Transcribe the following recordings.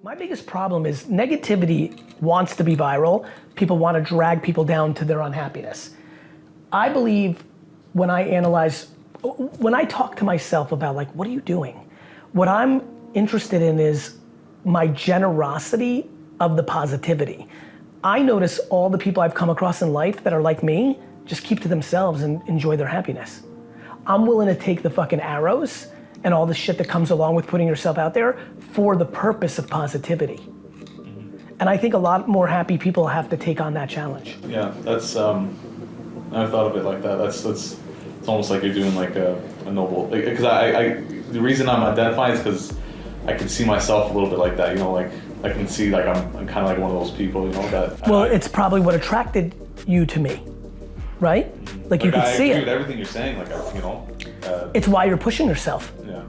My biggest problem is negativity wants to be viral. People want to drag people down to their unhappiness. I believe when I talk to myself about like, what are you doing? What I'm interested in is my generosity of the positivity. I notice all the people I've come across in life that are like me just keep to themselves and enjoy their happiness. I'm willing to take the fucking arrows and all the shit that comes along with putting yourself out there for the purpose of positivity. And I think a lot more happy people have to take on that challenge. Yeah, that's, I've thought of it like that. It's almost like you're doing like a noble, because the reason I'm identifying is because I can see myself a little bit like that, you know, like I can see like I'm kind of like one of those people, you know, that. Well, it's probably what attracted you to me, right? Like you can see it. I agree with everything you're saying, like, you know. It's why you're pushing yourself. Yeah.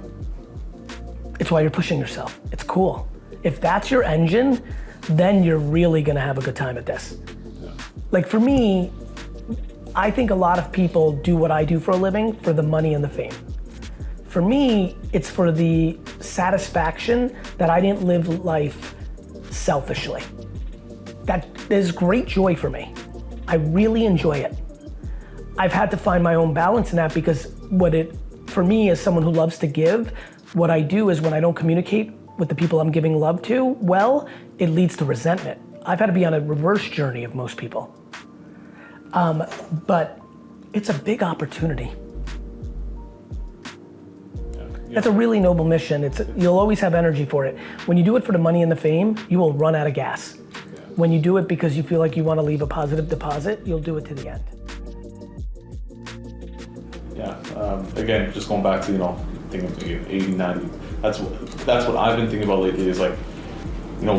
It's why you're pushing yourself. It's cool. If that's your engine, then you're really gonna have a good time at this. Yeah. Like for me, I think a lot of people do what I do for a living for the money and the fame. For me, it's for the satisfaction that I didn't live life selfishly. That is great joy for me. I really enjoy it. I've had to find my own balance in that because for me as someone who loves to give, what I do is when I don't communicate with the people I'm giving love to, well, it leads to resentment. I've had to be on a reverse journey of most people. But it's a big opportunity. That's a really noble mission. You'll always have energy for it. When you do it for the money and the fame, you will run out of gas. Yeah. When you do it because you feel like you want to leave a positive deposit, you'll do it to the end. Yeah, again, just going back to, you know, thinking 80, 90, that's what I've been thinking about lately is like, you know,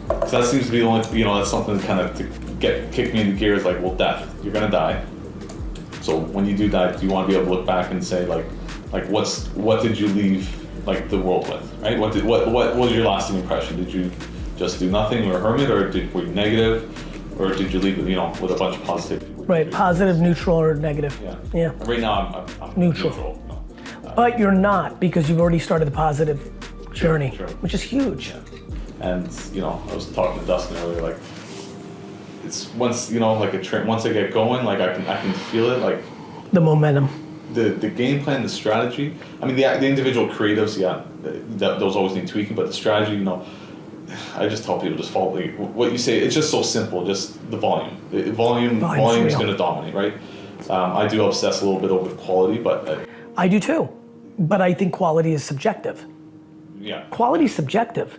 because that seems to be the only, you know, that's something kind of to kick me into gear is like, well, death, you're gonna die. So when you do die, do you want to be able to look back and say like what did you leave like the world with, right? What was your lasting impression? Did you just do nothing or a hermit, or were you negative, or did you leave it, you know, with a bunch of positivity? Right, positive, neutral, or negative. Yeah. Right now I'm neutral. No. But you're not, because you've already started the positive journey, Sure. which is huge. Yeah. And you know, I was talking to Dustin earlier, like it's once, you know, like once I get going, like I can feel it, like the momentum. The game plan, the strategy. I mean, the individual creatives, yeah, those always need tweaking, but the strategy, you know, I just tell people just follow what you say. It's just so simple. Just the volume. Volume is going to dominate, right? I do obsess a little bit over quality, but I do too. But I think quality is subjective. Yeah. Quality is subjective.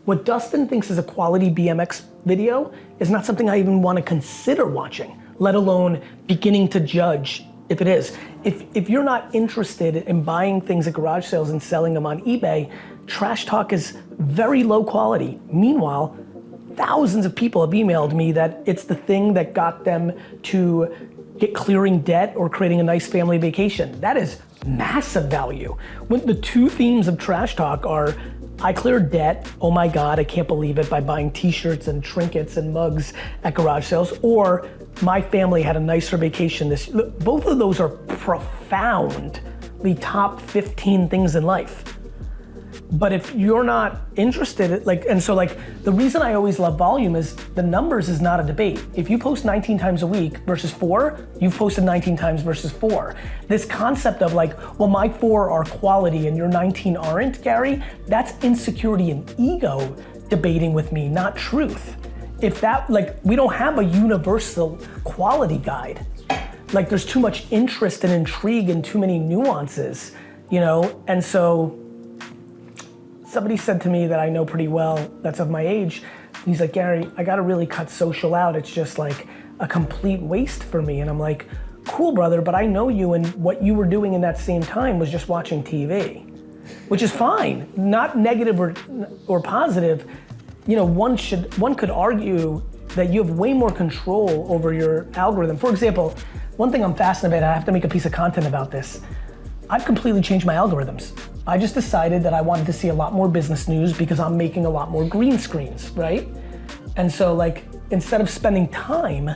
What Dustin thinks is a quality BMX video is not something I even want to consider watching, let alone beginning to judge if it is. If you're not interested in buying things at garage sales and selling them on eBay, trash talk is very low quality. Meanwhile, thousands of people have emailed me that it's the thing that got them to get clearing debt or creating a nice family vacation. That is massive value. When the two themes of trash talk are, I cleared debt, oh my God, I can't believe it, by buying t-shirts and trinkets and mugs at garage sales, or my family had a nicer vacation both of those are profoundly top 15 things in life. But if you're not interested, the reason I always love volume is the numbers is not a debate. If you post 19 times a week versus 4, you've posted 19 times versus 4. This concept of like, well, my 4 are quality and your 19 aren't, Gary, that's insecurity and ego debating with me, not truth. If that, we don't have a universal quality guide. There's too much interest and intrigue and too many nuances, and so, somebody said to me that I know pretty well, that's of my age, he's like, Gary, I gotta really cut social out. It's just like a complete waste for me. And I'm like, cool, brother, but I know you, and what you were doing in that same time was just watching TV, which is fine, not negative or positive. One could argue that you have way more control over your algorithm. For example, one thing I'm fascinated about, I have to make a piece of content about this. I've completely changed my algorithms. I just decided that I wanted to see a lot more business news because I'm making a lot more green screens, right? And so instead of spending time,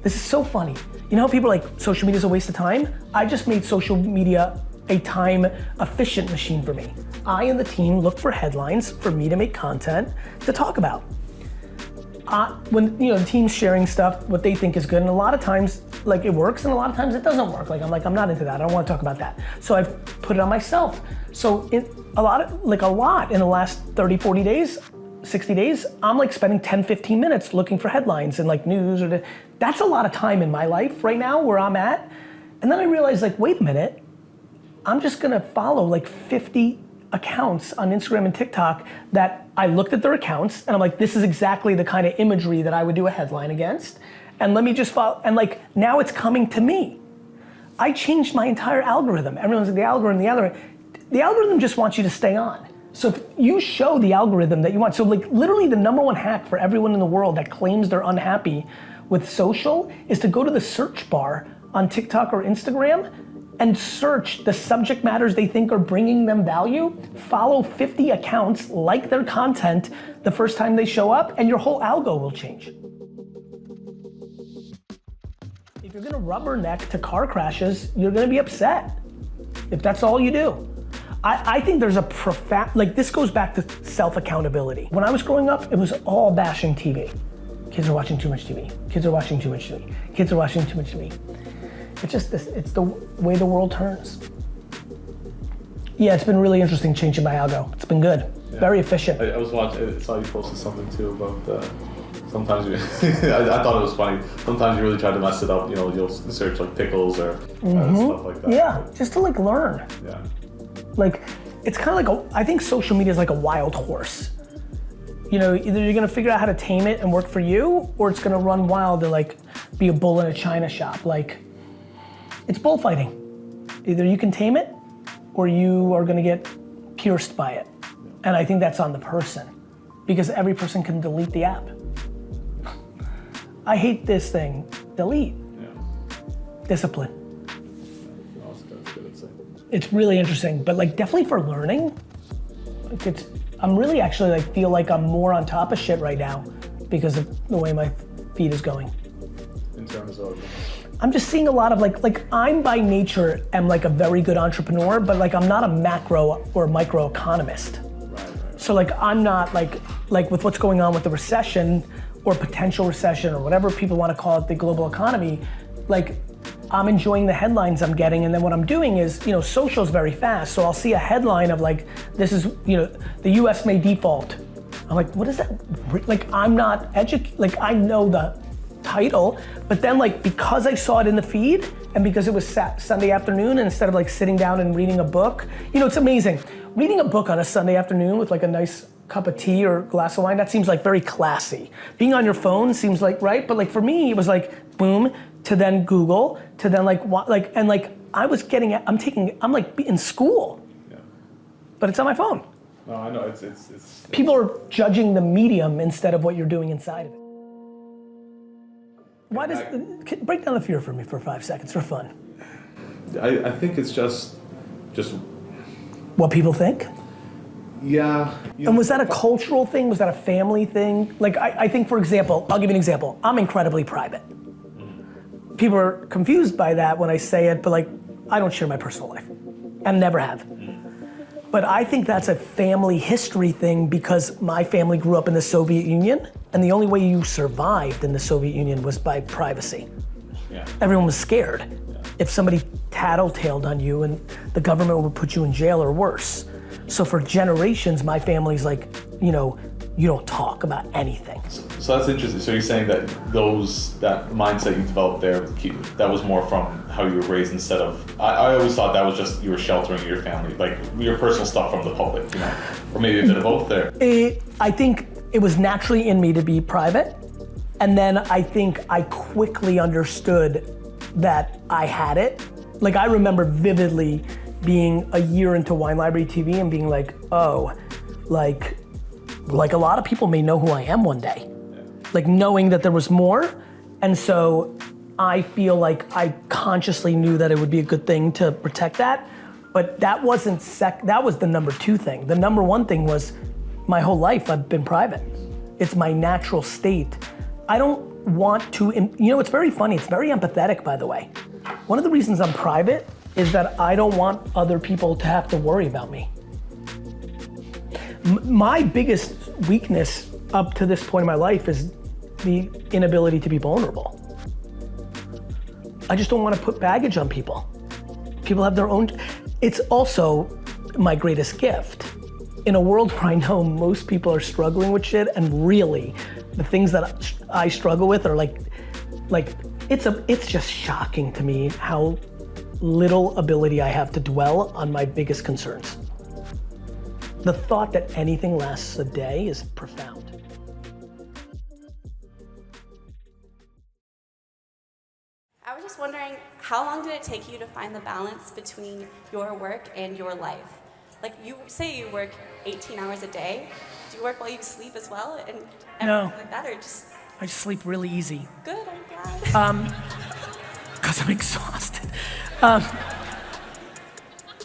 this is so funny. You know how people are like, social media is a waste of time? I just made social media a time efficient machine for me. I and the team look for headlines for me to make content to talk about. When the team's sharing stuff, what they think is good, and a lot of times like it works and a lot of times it doesn't work. Like I'm not into that, I don't wanna talk about that. So I've put it on myself. So a lot in the last 30, 40 days, 60 days, I'm like spending 10, 15 minutes looking for headlines and like news that's a lot of time in my life right now where I'm at. And then I realized like, wait a minute, I'm just gonna follow like 50 accounts on Instagram and TikTok that I looked at their accounts and I'm like, this is exactly the kind of imagery that I would do a headline against. And let me just follow, and like now it's coming to me. I changed my entire algorithm. Everyone's like, the algorithm just wants you to stay on. So if you show the algorithm that you want, so like literally the number one hack for everyone in the world that claims they're unhappy with social is to go to the search bar on TikTok or Instagram and search the subject matters they think are bringing them value, follow 50 accounts, like their content the first time they show up, and your whole algo will change. If you're gonna rubberneck to car crashes, you're gonna be upset if that's all you do. I think there's a profound, like this goes back to self-accountability. When I was growing up, it was all bashing TV. Kids are watching too much TV. Kids are watching too much TV. Kids are watching too much TV. It's just this, it's the way the world turns. Yeah, it's been really interesting changing my algo. It's been good, very efficient. I was watching, I saw you posted something too about sometimes you, I thought it was funny. Sometimes you really try to mess it up, you'll search like pickles or stuff like that. Yeah, just to like learn. Yeah. Like, it's kind of like I think social media is like a wild horse. Either you're gonna figure out how to tame it and work for you, or it's gonna run wild and like be a bull in a china shop. Like, it's bullfighting. Either you can tame it, or you are gonna get pierced by it. And I think that's on the person, because every person can delete the app. I hate this thing, delete. Yeah. Discipline. It's really interesting, but like definitely for learning, like I'm really actually like feel like I'm more on top of shit right now because of the way my feed is going. In terms of? I'm just seeing a lot of like I'm by nature am like a very good entrepreneur, but like I'm not a macro or micro economist. Right. So like I'm not like with what's going on with the recession or potential recession or whatever people want to call it, the global economy, like I'm enjoying the headlines I'm getting, and then what I'm doing is, social's very fast, so I'll see a headline of like, this is, the US may default. I'm like, what is that? Like, I'm not like I know the title, but then like, because I saw it in the feed, and because it was Sunday afternoon, and instead of like sitting down and reading a book, it's amazing. Reading a book on a Sunday afternoon with like a nice cup of tea or glass of wine, that seems like very classy. Being on your phone seems like, right? But like for me, it was like, boom, to then Google, to then I'm like in school, but it's on my phone. No, I know, it's people are judging the medium instead of what you're doing inside of it. Why break down the fear for me for 5 seconds for fun. I think it's just what people think? Yeah. And was that a cultural thing? Was that a family thing? Like I think, for example, I'll give you an example. I'm incredibly private. People are confused by that when I say it, but like, I don't share my personal life, and never have. But I think that's a family history thing because my family grew up in the Soviet Union, and the only way you survived in the Soviet Union was by privacy. Yeah. Everyone was scared. Yeah. If somebody tattletaled on you, and the government would put you in jail or worse. So for generations, my family's like, you don't talk about anything. So that's interesting. So you're saying that that mindset you developed there, that was more from how you were raised instead of, I always thought that was just you were sheltering your family, like your personal stuff from the public, or maybe a bit of both there. I think it was naturally in me to be private, and then I think I quickly understood that I had it. Like I remember vividly being a year into Wine Library TV and being like, oh, like a lot of people may know who I am one day. Like knowing that there was more. And so I feel like I consciously knew that it would be a good thing to protect that. But that wasn't that was the number 2 thing. The number 1 thing was my whole life I've been private. It's my natural state. I don't want to, it's very funny, it's very empathetic, by the way. One of the reasons I'm private is that I don't want other people to have to worry about me. My biggest weakness up to this point in my life is the inability to be vulnerable. I just don't want to put baggage on people. People have their own, it's also my greatest gift. In a world where I know most people are struggling with shit, and really, the things that I struggle with are like it's just shocking to me how little ability I have to dwell on my biggest concerns. The thought that anything lasts a day is profound. I was just wondering, how long did it take you to find the balance between your work and your life? Like, you say you work 18 hours a day. Do you work while you sleep as well? And No. everything like that, or just I just sleep really easy. good? I'm glad. Because I'm exhausted.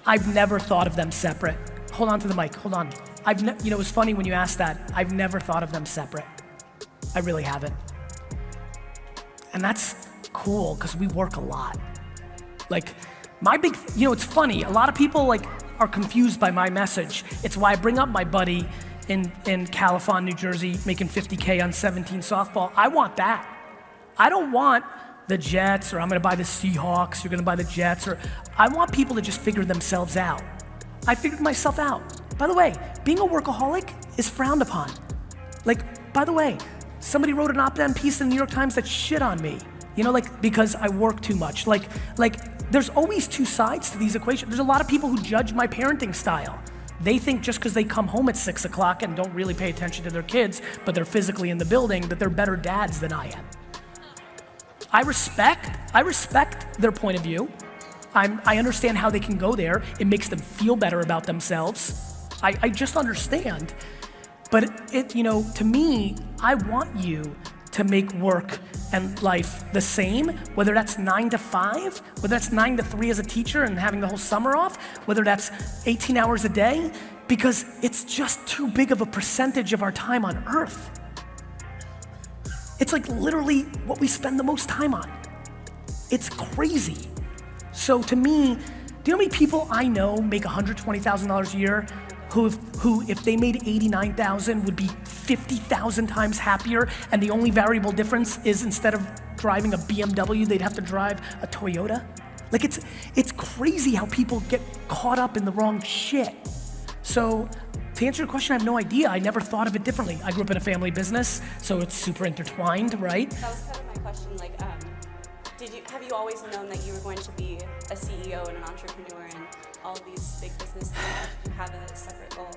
I've never thought of them separate. Hold on to the mic, hold on. You know, it was funny when you asked that. I've never thought of them separate. I really haven't. And that's cool, because we work a lot. Like, you know, it's funny, a lot of people like are confused by my message. It's why I bring up my buddy in Califon, New Jersey, making 50K on 17 softball. I want that. I don't want the Jets, or I'm gonna buy the Seahawks, you're gonna buy the Jets, or I want people to just figure themselves out. I figured myself out. By the way, being a workaholic is frowned upon. Like, by the way, somebody wrote an op-ed piece in the New York Times that shit on me. You know, like, because I work too much. Like, there's always two sides to these equations. There's a lot of people who judge my parenting style. They think just because they come home at 6 o'clock and don't really pay attention to their kids, but they're physically in the building, that they're better dads than I am. I respect their point of view. I understand how they can go there. It makes them feel better about themselves. I just understand. But you know, to me, I want you to make work and life the same, whether that's 9 to 5, whether that's 9 to 3 as a teacher and having the whole summer off, whether that's 18 hours a day, because it's just too big of a percentage of our time on earth. It's like literally what we spend the most time on. It's crazy. So to me, do you know how many people I know make $120,000 a year who if they made 89,000 would be 50,000 times happier, and the only variable difference is instead of driving a BMW, they'd have to drive a Toyota? Like, it's crazy how people get caught up in the wrong shit. So to answer your question, I have no idea. I never thought of it differently. I grew up in a family business, so it's super intertwined, right? That was kind of my question. Like, have you always known that you were going to be a CEO and an entrepreneur and all these big business things? Did you have a separate goal?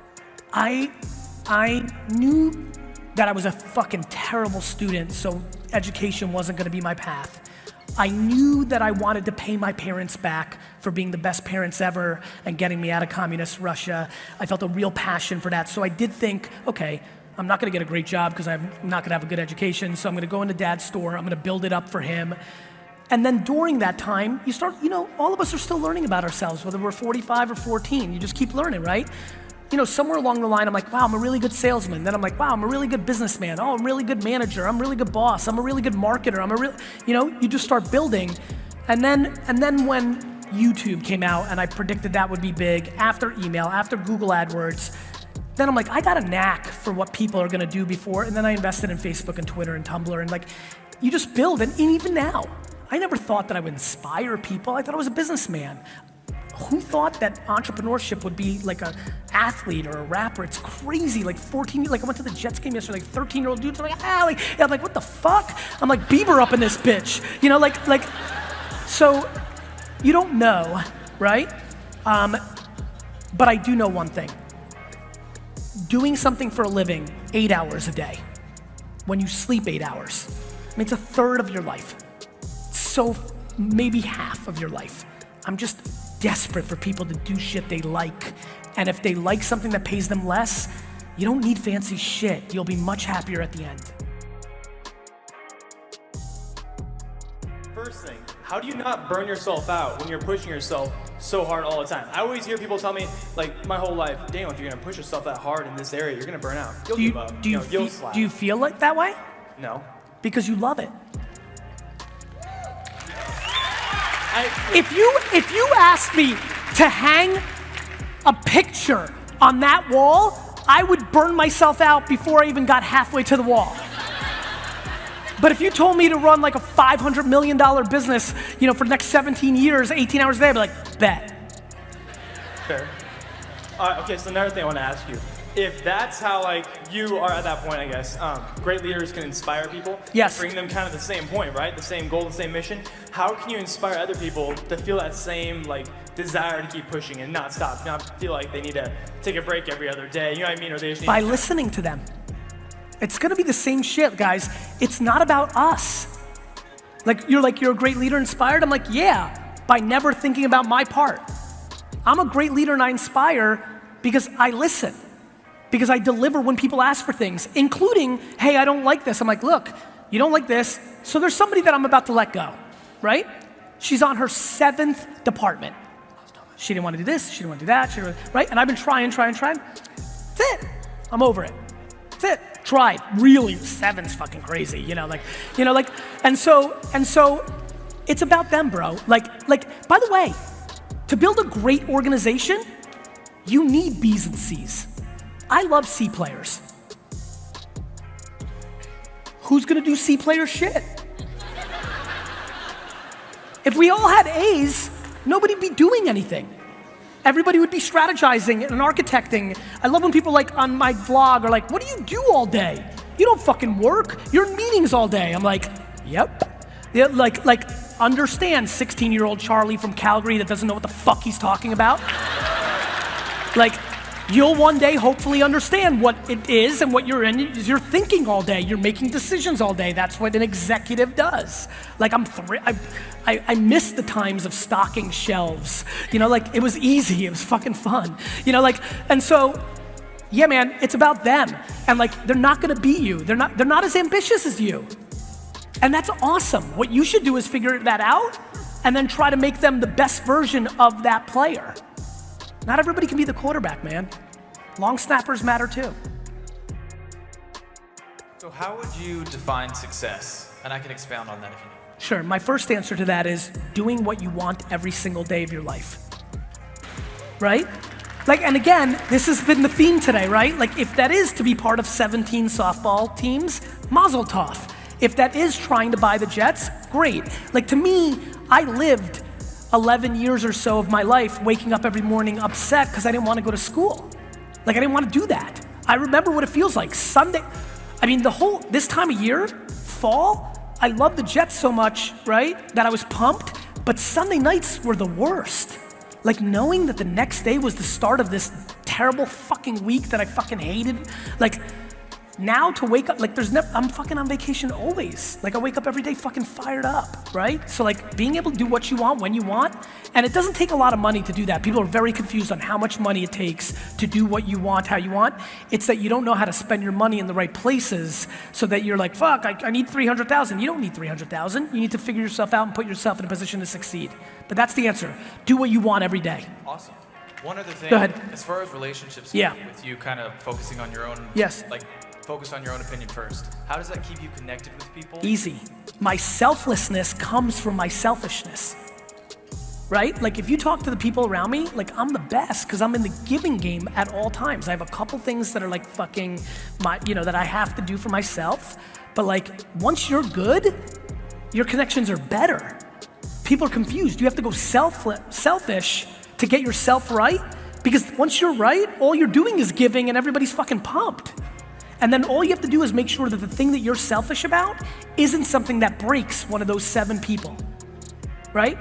I knew that I was a fucking terrible student, so education wasn't gonna be my path. I knew that I wanted to pay my parents back for being the best parents ever and getting me out of communist Russia. I felt a real passion for that. So I did think, okay, I'm not gonna get a great job because I'm not gonna have a good education, so I'm gonna go into dad's store, I'm gonna build it up for him. And then during that time, you start, you know, all of us are still learning about ourselves, whether we're 45 or 14, you just keep learning, right? You know, somewhere along the line, I'm like, wow, I'm a really good salesman. Then I'm like, wow, I'm a really good businessman. Oh, I'm a really good manager. I'm a really good boss. I'm a really good marketer. You know, you just start building. And then when YouTube came out and I predicted that would be big, after email, after Google AdWords, then I'm like, I got a knack for what people are gonna do before. And then I invested in Facebook and Twitter and Tumblr, and like, you just build. And even now, I never thought that I would inspire people. I thought I was a businessman. Who thought that entrepreneurship would be like an athlete or a rapper? It's crazy. Like 14, like I went to the Jets game yesterday, like 13-year-old dudes. I'm like, I'm like, what the fuck? I'm like Bieber up in this bitch. You know, like, so you don't know, right? But I do know one thing. Doing something for a living 8 hours a day, when you sleep 8 hours, I mean, it's a third of your life. So maybe half of your life. I'm just desperate for people to do shit they like. And if they like something that pays them less, you don't need fancy shit. You'll be much happier at the end. First thing, how do you not burn yourself out when you're pushing yourself so hard all the time? I always hear people tell me, like my whole life, damn, if you're gonna push yourself that hard in this area, you're gonna burn out. You'll give up. You'll slack. Do you feel like that way? No. Because you love it. If you asked me to hang a picture on that wall I would burn myself out before I even got halfway to the wall. But if you told me to run like a $500 million business, for the next 17 years, 18 hours a day, I'd be like, bet. Fair. Okay, so another thing I want to ask you. If that's how you are at that point, I guess, great leaders can inspire people. Yes. Bring them kind of the same point, right? The same goal, the same mission. How can you inspire other people to feel that same desire to keep pushing and not stop, not feel like they need to take a break every other day, you know what I mean? Or they just need By listening to them. It's gonna be the same shit, guys. It's not about us. You're a great leader, inspired? I'm like, yeah, by never thinking about my part. I'm a great leader and I inspire because I listen. Because I deliver when people ask for things, including, hey, I don't like this. I'm like, look, you don't like this, so there's somebody that I'm about to let go, right? She's on her 7th department. She didn't want to do this, she didn't want to do that, right? And I've been trying. That's it, I'm over it. That's it, tried, really, 7's fucking crazy, and so it's about them, bro. By the way, to build a great organization, you need B's and C's. I love C players. Who's gonna do C player shit? If we all had A's, nobody'd be doing anything. Everybody would be strategizing and architecting. I love when people on my vlog are like, what do you do all day? You don't fucking work. You're in meetings all day. I'm like, yep. Yeah, understand 16-year-old Charlie from Calgary that doesn't know what the fuck he's talking about. You'll one day hopefully understand what it is and what you're in. You're thinking all day. You're making decisions all day. That's what an executive does. I miss the times of stocking shelves. It was easy. It was fucking fun. And so, yeah, man, it's about them. And they're not gonna beat you. They're not as ambitious as you. And that's awesome. What you should do is figure that out and then try to make them the best version of that player. Not everybody can be the quarterback, man. Long snappers matter too. So how would you define success? And I can expound on that if you need. Sure, my first answer to that is doing what you want every single day of your life. Right? And again, this has been the theme today, right? If that is to be part of 17 softball teams, mazel tov. If that is trying to buy the Jets, great. To me, I lived 11 years or so of my life waking up every morning upset because I didn't want to go to school. I didn't want to do that. I remember what it feels like. Sunday, this time of year, fall, I love the Jets so much, right, that I was pumped, but Sunday nights were the worst. Knowing that the next day was the start of this terrible fucking week that I fucking hated. Now to wake up, I'm fucking on vacation always. I wake up every day fucking fired up, right? So being able to do what you want when you want, and it doesn't take a lot of money to do that. People are very confused on how much money it takes to do what you want, how you want. It's that you don't know how to spend your money in the right places so that you're like, fuck, I need 300,000. You don't need 300,000. You need to figure yourself out and put yourself in a position to succeed. But that's the answer. Do what you want every day. Awesome. One other thing, go ahead. As far as relationships, yeah, with you kind of focusing on your own, yes, focus on your own opinion first. How does that keep you connected with people? Easy. My selflessness comes from my selfishness, right? If you talk to the people around me, I'm the best because I'm in the giving game at all times. I have a couple things that are that I have to do for myself. But once you're good, your connections are better. People are confused. You have to go selfish to get yourself right because once you're right, all you're doing is giving and everybody's fucking pumped. And then all you have to do is make sure that the thing that you're selfish about isn't something that breaks one of those 7 people, right?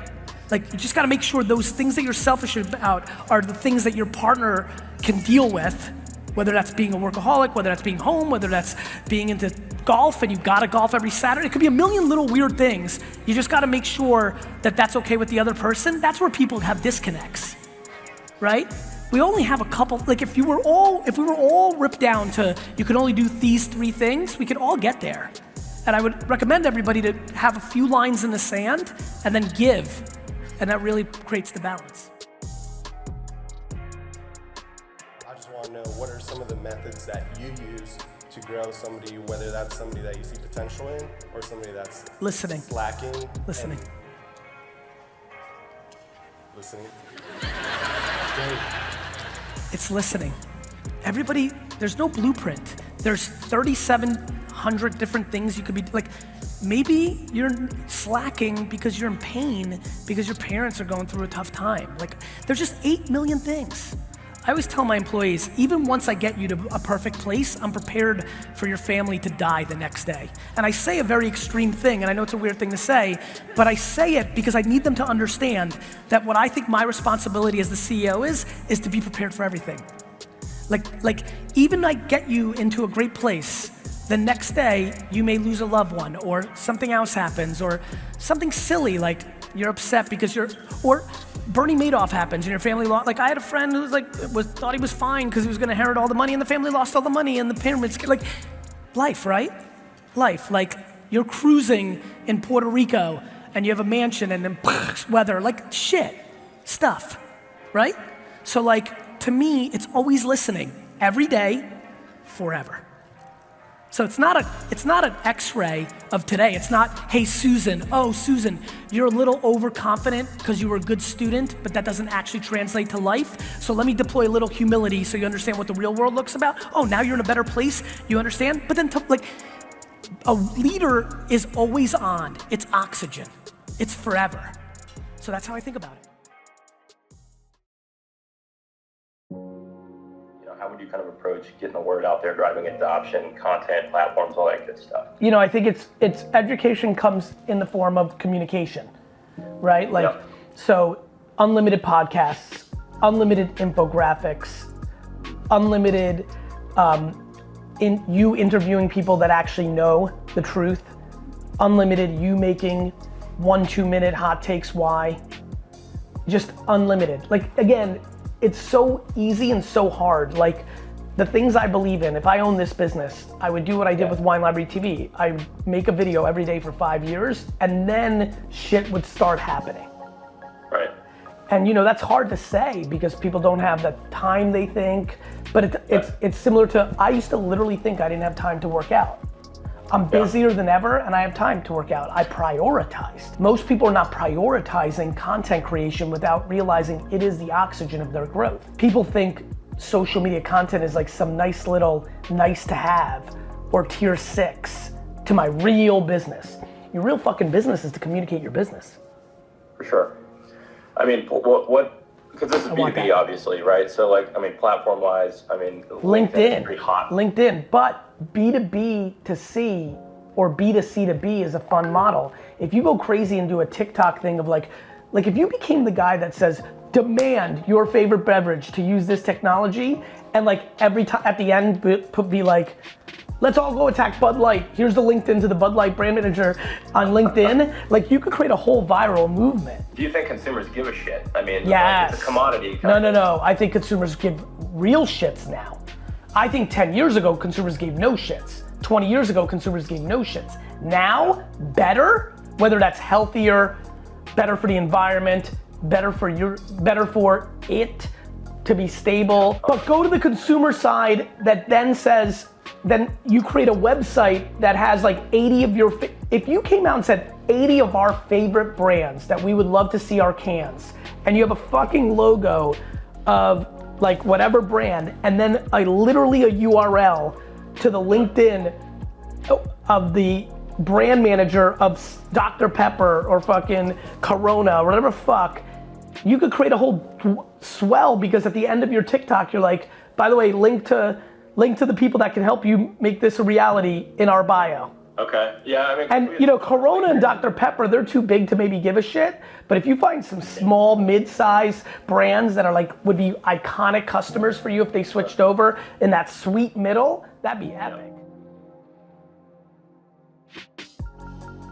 You just gotta make sure those things that you're selfish about are the things that your partner can deal with, whether that's being a workaholic, whether that's being home, whether that's being into golf and you gotta golf every Saturday. It could be a million little weird things. You just gotta make sure that that's okay with the other person. That's where people have disconnects, right? We only have a couple, if we were all ripped down to, you can only do these 3 things, we could all get there. And I would recommend everybody to have a few lines in the sand and then give. And that really creates the balance. I just want to know, what are some of the methods that you use to grow somebody, whether that's somebody that you see potential in or somebody that's listening, slacking? Listening. Listening. It's listening. Everybody, There's no blueprint. There's 3,700 different things you could be, like, maybe you're slacking because you're in pain because your parents are going through a tough time. Like, there's just 8 million things. I always tell my employees, even once I get you to a perfect place, I'm prepared for your family to die the next day. And I say a very extreme thing, and I know it's a weird thing to say, but I say it because I need them to understand that what I think my responsibility as the CEO is to be prepared for everything. Like even I get you into a great place, the next day you may lose a loved one, or something else happens, or something silly like you're upset because or Bernie Madoff happens and your family lost. Like, I had a friend who was thought he was fine because he was gonna inherit all the money, and the family lost all the money, and the pyramids, like, life, right? Life, like, you're cruising in Puerto Rico and you have a mansion and then weather, like, shit, stuff, right? So, like, to me, it's always listening, every day, forever. So it's not an X-ray of today. It's not, hey Susan, oh Susan, you're a little overconfident because you were a good student, but that doesn't actually translate to life. So let me deploy a little humility so you understand what the real world looks about. Oh, now you're in a better place, you understand? But then like, a leader is always on. It's oxygen. It's forever. So that's how I think about it. How would you kind of approach getting the word out there, driving adoption, content, platforms, all that good stuff? You know, I think it's education comes in the form of communication, right? Like, Yep. So unlimited podcasts, unlimited infographics, unlimited in you interviewing people that actually know the truth, unlimited you making 1-2 minute hot takes why, just unlimited. Like, again, it's so easy and so hard. Like, the things I believe in, if I own this business, I would do what I did with Wine Library TV. I make a video every day for 5 years, and then shit would start happening. Right. And you know, that's hard to say because people don't have the time they think, but it's similar to, I used to literally think I didn't have time to work out. I'm busier than ever and I have time to work out. I prioritized. Most people are not prioritizing content creation without realizing it is the oxygen of their growth. People think social media content is like some nice little nice to have or tier 6 to my real business. Your real fucking business is to communicate your business. For sure. I mean, what because this is B2B obviously, right? So like, I mean, platform wise, I mean, LinkedIn is pretty hot. LinkedIn, but B2B to C or B2C to B is a fun model. If you go crazy and do a TikTok thing of like if you became the guy that says, demand your favorite beverage to use this technology, and like every time at the end be like, let's all go attack Bud Light. Here's the LinkedIn to the Bud Light brand manager on LinkedIn. Like, you could create a whole viral movement. Do you think consumers give a shit? I mean, yes. Like, it's a commodity. No. I think consumers give real shits now. I think 10 years ago, consumers gave no shits. 20 years ago, consumers gave no shits. Now, better, whether that's healthier, better for the environment, better for it to be stable. But go to the consumer side that then says, then you create a website that has like 80 of your, if you came out and said 80 of our favorite brands that we would love to see our cans, and you have a fucking logo of like whatever brand, and then literally a URL to the LinkedIn of the brand manager of Dr. Pepper or fucking Corona or whatever fuck, you could create a whole swell, because at the end of your TikTok, you're like, by the way, link to the people that can help you make this a reality in our bio. Okay, yeah, I mean. And you know, Corona and Dr. Pepper, they're too big to maybe give a shit, but if you find some small, mid-size brands that are like, would be iconic customers for you if they switched over in that sweet middle, that'd be epic.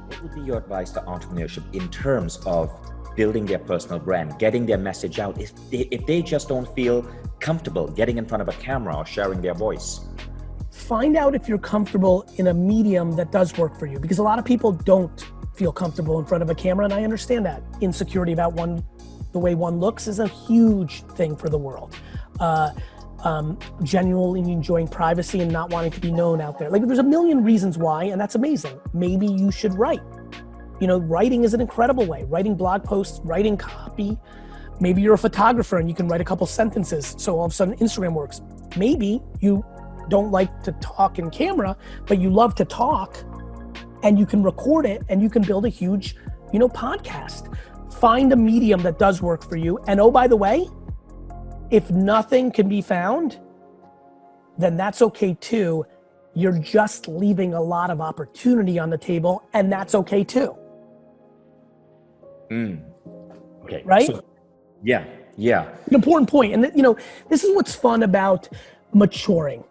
What would be your advice to entrepreneurship in terms of building their personal brand, getting their message out, if they just don't feel comfortable getting in front of a camera or sharing their voice? Find out if you're comfortable in a medium that does work for you, because a lot of people don't feel comfortable in front of a camera, and I understand that. Insecurity about the way one looks is a huge thing for the world. Genuinely enjoying privacy and not wanting to be known out there. Like, there's a million reasons why, and that's amazing. Maybe you should write. You know, writing is an incredible way. Writing blog posts, writing copy. Maybe you're a photographer and you can write a couple sentences, so all of a sudden Instagram works. Maybe you don't like to talk in camera, but you love to talk, and you can record it and you can build a huge, podcast. Find a medium that does work for you. And oh, by the way, if nothing can be found, then that's okay too. You're just leaving a lot of opportunity on the table, and that's okay too. Okay. Right? So, yeah. An important point. And this is what's fun about maturing.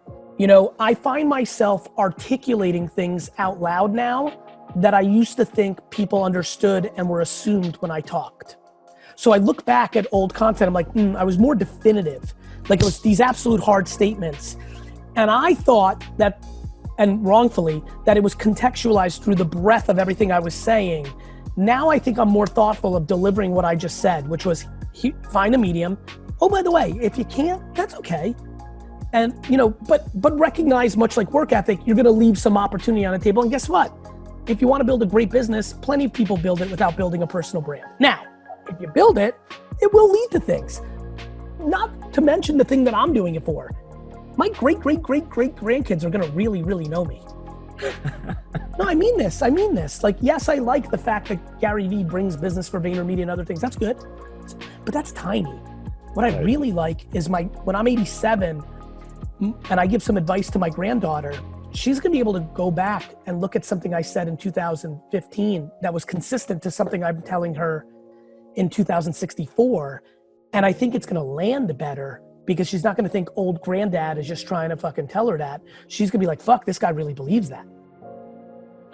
I find myself articulating things out loud now that I used to think people understood and were assumed when I talked. So I look back at old content, I'm like, I was more definitive. Like it was these absolute hard statements. And I thought that, and wrongfully, that it was contextualized through the breadth of everything I was saying. Now I think I'm more thoughtful of delivering what I just said, which was find a medium. Oh, by the way, if you can't, that's okay. And but recognize, much like work ethic, you're gonna leave some opportunity on the table. And guess what? If you wanna build a great business, plenty of people build it without building a personal brand. Now, if you build it, it will lead to things. Not to mention the thing that I'm doing it for. My great grandkids are gonna really, really know me. No, I mean this. Like, yes, I like the fact that Garyvee brings business for VaynerMedia and other things. That's good, but that's tiny. What I really like is when I'm 87 and I give some advice to my granddaughter, she's gonna be able to go back and look at something I said in 2015 that was consistent to something I'm telling her in 2064. And I think it's gonna land better because she's not gonna think old granddad is just trying to fucking tell her that. She's gonna be like, fuck, this guy really believes that.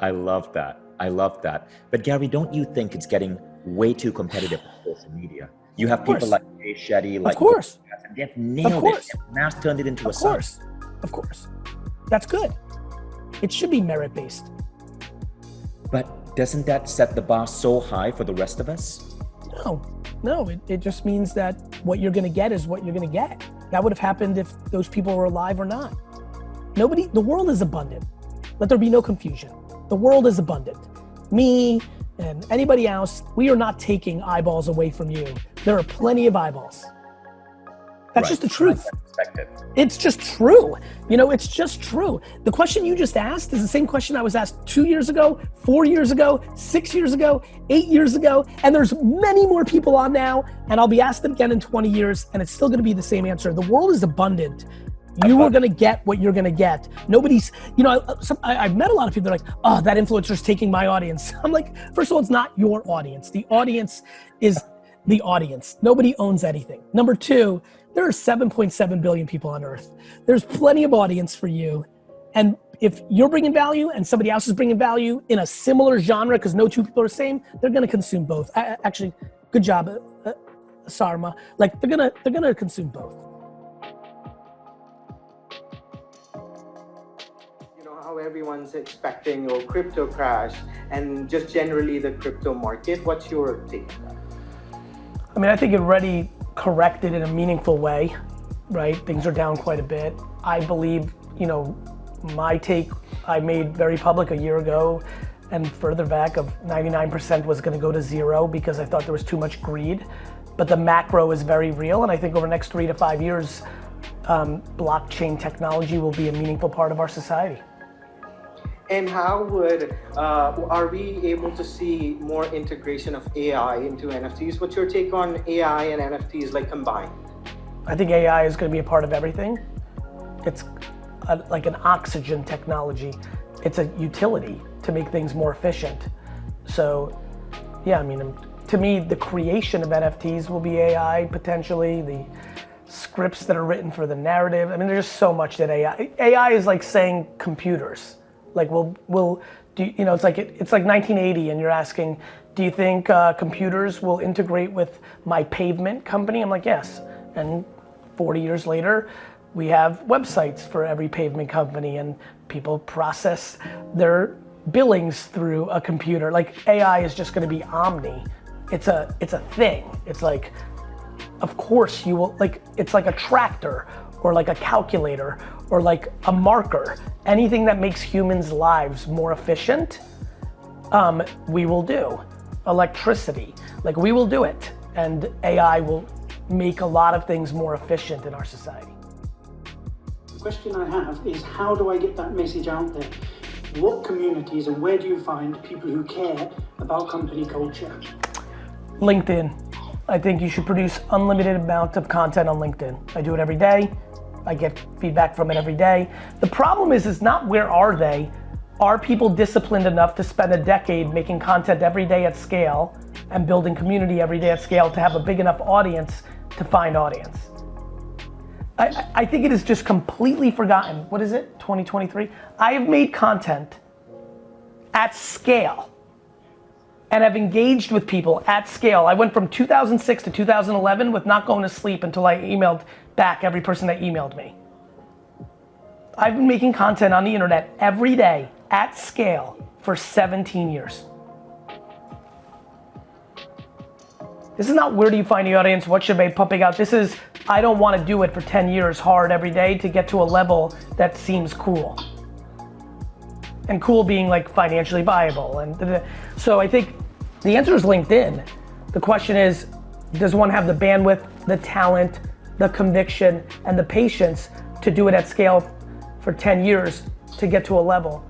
I love that. But Gary, don't you think it's getting way too competitive with social media? You have people like Jay Shetty, like, of course, and they've nailed it. Now turned it into a science. Of course. That's good. It should be merit-based. But doesn't that set the bar so high for the rest of us? No, it just means that what you're gonna get is what you're gonna get. That would have happened if those people were alive or not. The world is abundant. Let there be no confusion. The world is abundant. Me and anybody else, we are not taking eyeballs away from you. There are plenty of eyeballs. That's just the truth. It's just true. It's just true. The question you just asked is the same question I was asked 2 years ago, 4 years ago, 6 years ago, 8 years ago, and there's many more people on now, and I'll be asked it again in 20 years, and it's still gonna be the same answer. The world is abundant. You are gonna get what you're gonna get. Nobody's, I've met a lot of people that are like, oh, that influencer's taking my audience. I'm like, first of all, it's not your audience. The audience is the audience. Nobody owns anything. Number two, there are 7.7 billion people on earth. There's plenty of audience for you. And if you're bringing value and somebody else is bringing value in a similar genre, because no two people are the same, they're gonna consume both. Actually, good job, Sarma. Like, they're gonna consume both. How everyone's expecting a crypto crash and just generally the crypto market. What's your take on that? I think it already corrected in a meaningful way, right? Things are down quite a bit. I believe, my take I made very public a year ago and further back of 99% was gonna go to zero because I thought there was too much greed. But the macro is very real, and I think over the next 3 to 5 years, blockchain technology will be a meaningful part of our society. And how are we able to see more integration of AI into NFTs? What's your take on AI and NFTs combined? I think AI is going to be a part of everything. It's like an oxygen technology. It's a utility to make things more efficient. So, yeah, to me, the creation of NFTs will be AI potentially. The scripts that are written for the narrative. There's just so much that AI is like saying computers. Like it's like 1980 and you're asking, do you think computers will integrate with my pavement company? I'm like, yes. And 40 years later, we have websites for every pavement company and people process their billings through a computer. Like, AI is just gonna be omni. It's a thing. It's like, of course you will, it's like a tractor or like a calculator or like a marker. Anything that makes humans' lives more efficient, we will do. Electricity, we will do it. And AI will make a lot of things more efficient in our society. question I have is, how do I get that message out there? What communities and where do you find people who care about company culture? LinkedIn. I think you should produce unlimited amount of content on LinkedIn. I do it every day. I get feedback from it every day. The problem is not where are they? Are people disciplined enough to spend a decade making content every day at scale and building community every day at scale to have a big enough audience to find audience? I think it is just completely forgotten. What is it, 2023? I have made content at scale and have engaged with people at scale. I went from 2006 to 2011 with not going to sleep until I emailed back every person that emailed me. I've been making content on the internet every day at scale for 17 years. This is not where do you find the audience, what should I be pumping out. This is, I don't want to do it for 10 years hard every day to get to a level that seems cool. And cool being like financially viable. And so I think the answer is LinkedIn. The question is, does one have the bandwidth, the talent, the conviction, and the patience to do it at scale for 10 years to get to a level?